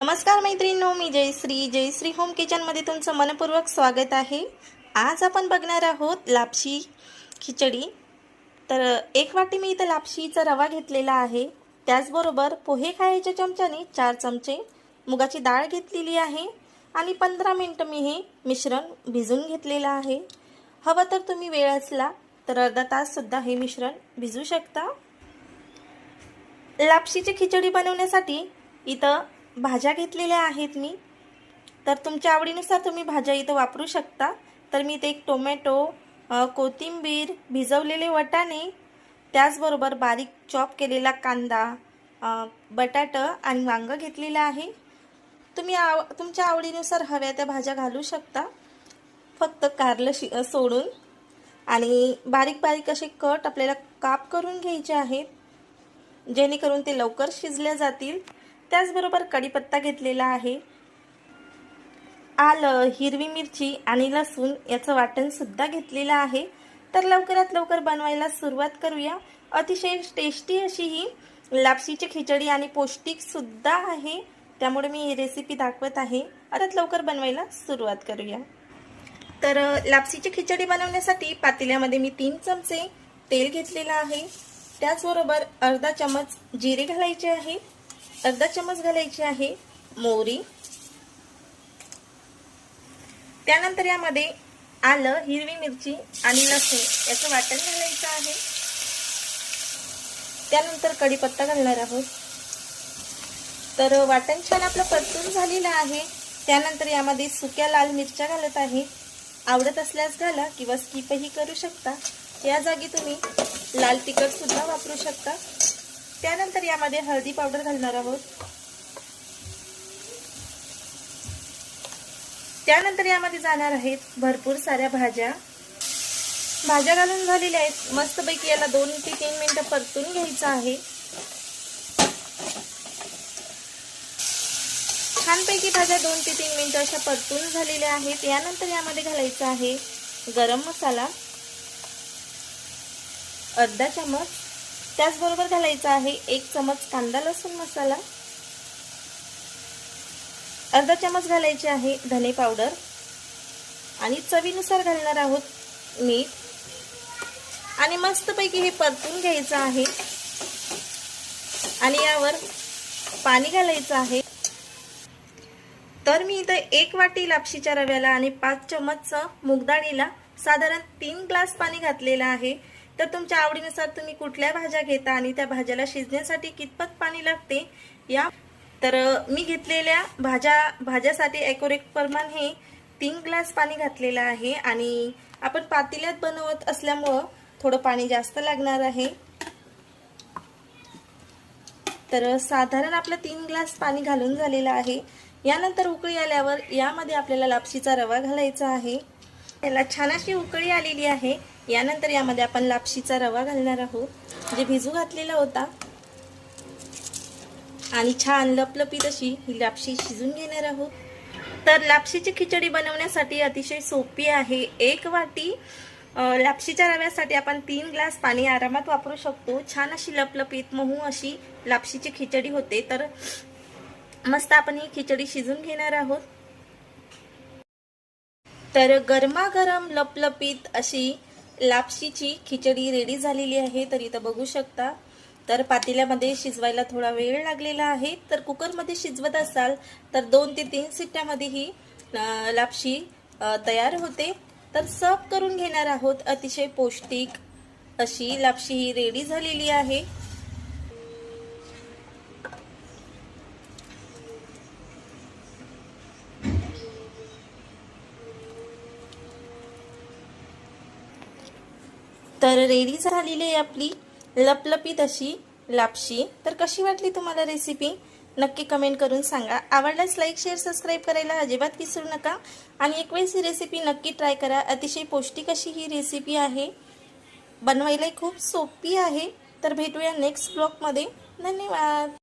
नमस्कार मैत्रिणींनो, मी जयश्री होम किचनमध्ये तुमचं मनपूर्वक स्वागत आहे। आज आपण बघणार आहोत लापशी खिचडी। तर एक वाटी मी इथं लापशीचा रवा घेतलेला आहे। त्याचबरोबर पोहे खायच्या चमच्याने 4 चमचे मुगाची डाळ घेतलेली आहे आणि 15 मिनिटं मी हे मिश्रण भिजवून घेतलेलं आहे। हवं तर तुम्ही वेळ असला तर अर्धा तास सुद्धा हे मिश्रण भिजवू शकता। लापशीची खिचडी बनवण्यासाठी इथं भाज्या घेतलेल्या आहेत मी। तर तुमच्या आवडीनुसार तुम्ही भाज्या इथं वापरू शकता। तर मी इथे एक टोमॅटो, कोथिंबीर, भिजवलेले वाटाणे, त्याचबरोबर बारीक चॉप केलेला कांदा, बटाटा आणि वांग घेतलेला आहे। तुम्ही तुमच्या आवडीनुसार हव्या त्या भाज्या घालू शकता, फक्त कारलं सोडून। आणि बारीक बारीक असे कट आपल्याला काप करून घ्यायचे आहेत, जेणेकरून ते लवकर शिजले जातील। त्याचबरोबर कढीपत्ता घेतलेला आहे, आलं, हिरवी मिरची आणि लसूण याचं वाटण सुद्धा घेतलेलं आहे। तर लवकरात लवकर बनवायला सुरुवात करूया। अतिशय टेस्टी अशी ही लापशीची खिचडी आणि पौष्टिक सुद्धा आहे, त्यामुळे मी ही रेसिपी दाखवत आहे। आता लवकर बनवायला सुरुवात करूया। तर लापशीची खिचडी बनवण्यासाठी पातेल्यामध्ये मी 3 चमचे तेल घेतलेलं आहे। त्याचबरोबर अर्धा चमच जिरे घालायचे आहे, अर्धा चमच घालायची आहे मोहरी। त्यानंतर यामध्ये आलं, हिरवी मिरची आणि लसूण याचं वाटण घालायचं आहे। त्यानंतर कढीपत्ता घालणार आहोत। तर वाटण छान आपलं परतून झालेलं आहे। त्यानंतर यामध्ये सुक्या लाल मिरच्या घालत आहे। आवडत असल्यास घाला किंवा स्किपही करू शकता। या जागी तुम्ही लाल तिखट सुद्धा वापरू शकता। त्यानंतर यामध्ये हळदी पावडर घालणार आहोत। त्यानंतर यामध्ये जाणार आहेत भरपूर साऱ्या भाज्या घालून झालेल्या आहेत। मस्तपैकी याला 2 ते 3 मिनिटं परतून घ्यायचं आहे। छानपैकी भाज्या 2 ते 3 मिनिटं अशा परतून झालेल्या आहेत। यानंतर यामध्ये घालायचा आहे गरम मसाला अर्धा चमच, त्याचबरोबर घालायचा आहे 1 चमच कांदा लसूण मसाला, अर्धा चमच घालायचे आहे धने पावडर आणि चवीनुसार घालणार आहोत मीठ। आणि मस्तपैकी हे परतून घ्यायचं आहे आणि यावर पाणी घालायचं आहे। तर मी इथे 1 वाटी लापशीच्या रव्याला आणि 5 चमच मूग डाळीला साधारण 3 ग्लास पाणी घातलेलं आहे। तर तुमच्या आवडीनुसार तुम्ही कुठल्या भाज्या घेता आणि त्या भाज्याला शिजण्यासाठी कितपत पाणी लागते या। तर मी घेतलेल्या भाज्यासाठी ॲक्युरेट प्रमाण हे 3 ग्लास पाणी घातलेलं आहे आणि आपण पातेल्यात बनवत असल्यामुळं थोडं पाणी जास्त लागणार आहे। तर साधारण आपलं 3 ग्लास पाणी घालून झालेलं आहे। यानंतर उकळी आल्यावर यामध्ये आपल्याला लापशीचा रवा घालायचा आहे। त्याला छान अशी उकळी आलेली आहे। यानंतर यामध्ये आपण लापशीचा रवा घालणार आहोत, जे भिजू घातलेला होता, आणि छान लपलपीत अशी ही लापशी शिजून घेणार आहोत। तर लापशीची खिचडी बनवण्यासाठी अतिशय सोपी आहे। 1 वाटी लापशीच्या रव्यासाठी आपण 3 ग्लास पाणी आरामात वापरू शकतो। छान अशी लपलपीत मऊ अशी लापशीची खिचडी होते। तर मस्त आपण ही खिचडी शिजून घेणार आहोत। तर गरमागरम लपलपीत अशी लापशीची खिचडी रेडी झालेली आहे। तर इथं बघू शकता। तर पातेल्यामध्ये शिजवायला थोडा वेळ लागलेला आहे। तर कुकरमध्ये शिजवत असाल तर 2 ते 3 शिट्ट्यामध्ये ही लापशी तयार होते। तर सर्व करून घेणार आहोत। अतिशय पौष्टिक अशी लापशी ही रेडी झालेली आहे। तर रेडी झालेली आहे आपली लपलपीत अशी लापशी। तर कशी वाटली तुम्हाला रेसिपी नक्की कमेंट करून सांगा। आवडल्यास लाईक शेअर सबस्क्राईब करायला अजिबात विसरू नका आणि एक वेळेस ही रेसिपी नक्की ट्राय करा। अतिशय पौष्टिक अशी ही रेसिपी आहे, बनवायला खूप सोपी आहे। तर भेटूया नेक्स्ट ब्लॉगमध्ये। धन्यवाद।